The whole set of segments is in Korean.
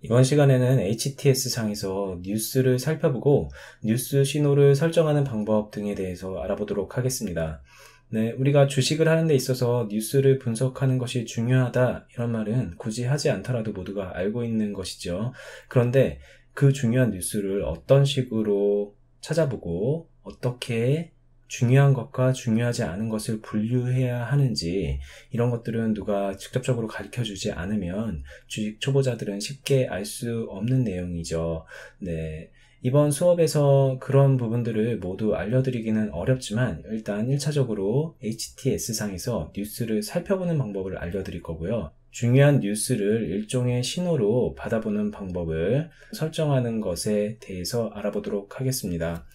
이번 시간에는 HTS상에서 뉴스를 살펴보고 뉴스 신호를 설정하는 방법 등에 대해서 알아보도록 하겠습니다. 네, 우리가 주식을 하는 데 있어서 뉴스를 분석하는 것이 중요하다, 이런 말은 굳이 하지 않더라도 모두가 알고 있는 것이죠. 그런데 그 중요한 뉴스를 어떤 식으로 찾아보고 어떻게 중요한 것과 중요하지 않은 것을 분류해야 하는지, 이런 것들은 누가 직접적으로 가르쳐주지 않으면 주식 초보자들은 쉽게 알 수 없는 내용이죠. 네, 이번 수업에서 그런 부분들을 모두 알려드리기는 어렵지만 일단 1차적으로 HTS상에서 뉴스를 살펴보는 방법을 알려드릴 거고요. 중요한 뉴스를 일종의 신호로 받아보는 방법을 설정하는 것에 대해서 알아보도록 하겠습니다.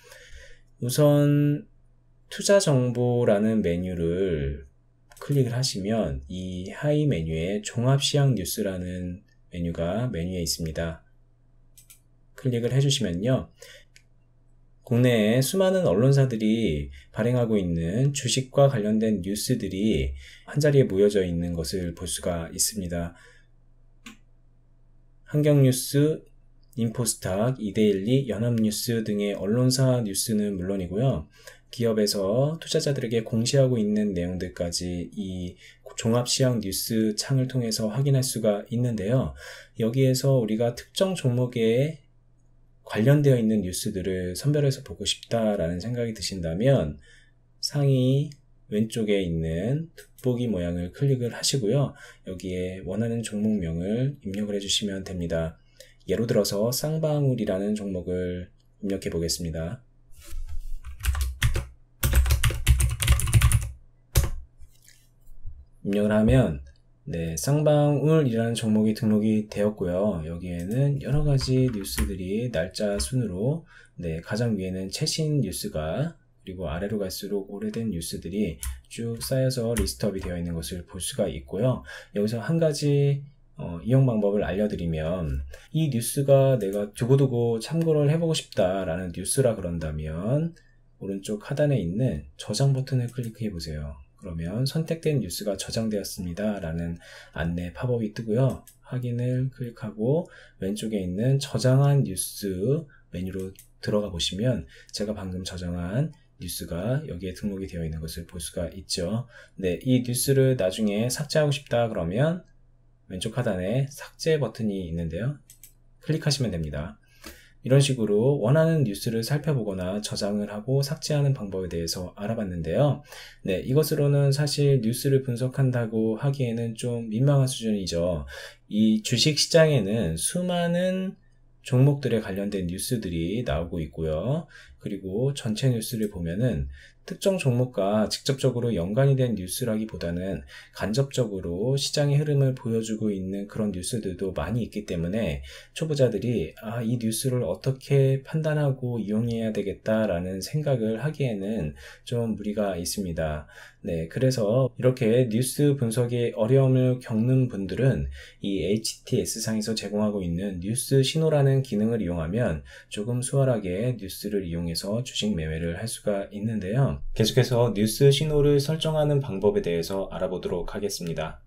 우선 투자 정보라는 메뉴를 클릭을 하시면 이 하위 메뉴에 종합 시황 뉴스라는 메뉴에 있습니다. 클릭을 해주시면요, 국내에 수많은 언론사들이 발행하고 있는 주식과 관련된 뉴스들이 한자리에 모여져 있는 것을 볼 수가 있습니다. 한경뉴스, 인포스탁, 이데일리, 연합뉴스 등의 언론사 뉴스는 물론이고요, 기업에서 투자자들에게 공시하고 있는 내용들까지 이 종합시황 뉴스 창을 통해서 확인할 수가 있는데요. 여기에서 우리가 특정 종목에 관련되어 있는 뉴스들을 선별해서 보고 싶다라는 생각이 드신다면 상위 왼쪽에 있는 돋보기 모양을 클릭을 하시고요, 여기에 원하는 종목명을 입력을 해주시면 됩니다. 예로 들어서 쌍방울이라는 종목을 입력해 보겠습니다. 입력을 하면 쌍방울이라는 종목이 등록이 되었고요. 여기에는 여러가지 뉴스들이 날짜 순으로 가장 위에는 최신 뉴스가, 그리고 아래로 갈수록 오래된 뉴스들이 쭉 쌓여서 리스트업이 되어 있는 것을 볼 수가 있고요. 여기서 한 가지 이용 방법을 알려드리면, 이 뉴스가 내가 두고두고 참고를 해보고 싶다라는 뉴스라 그런다면 오른쪽 하단에 있는 저장 버튼을 클릭해 보세요. 그러면 선택된 뉴스가 저장되었습니다 라는 안내 팝업이 뜨고요. 확인을 클릭하고 왼쪽에 있는 저장한 뉴스 메뉴로 들어가 보시면 제가 방금 저장한 뉴스가 여기에 등록이 되어 있는 것을 볼 수가 있죠. 이 뉴스를 나중에 삭제하고 싶다 그러면 왼쪽 하단에 삭제 버튼이 있는데요, 클릭하시면 됩니다. 이런 식으로 원하는 뉴스를 살펴보거나 저장을 하고 삭제하는 방법에 대해서 알아봤는데요. 이것으로는 사실 뉴스를 분석한다고 하기에는 좀 민망한 수준이죠. 이 주식 시장에는 수많은 종목들에 관련된 뉴스들이 나오고 있고요. 그리고 전체 뉴스를 보면은 특정 종목과 직접적으로 연관이 된 뉴스라기보다는 간접적으로 시장의 흐름을 보여주고 있는 그런 뉴스들도 많이 있기 때문에 초보자들이 이 뉴스를 어떻게 판단하고 이용해야 되겠다라는 생각을 하기에는 좀 무리가 있습니다. 그래서 이렇게 뉴스 분석에 어려움을 겪는 분들은 이 HTS상에서 제공하고 있는 뉴스 신호라는 기능을 이용하면 조금 수월하게 뉴스를 이용해서 주식 매매를 할 수가 있는데요. 계속해서 뉴스 신호를 설정하는 방법에 대해서 알아보도록 하겠습니다.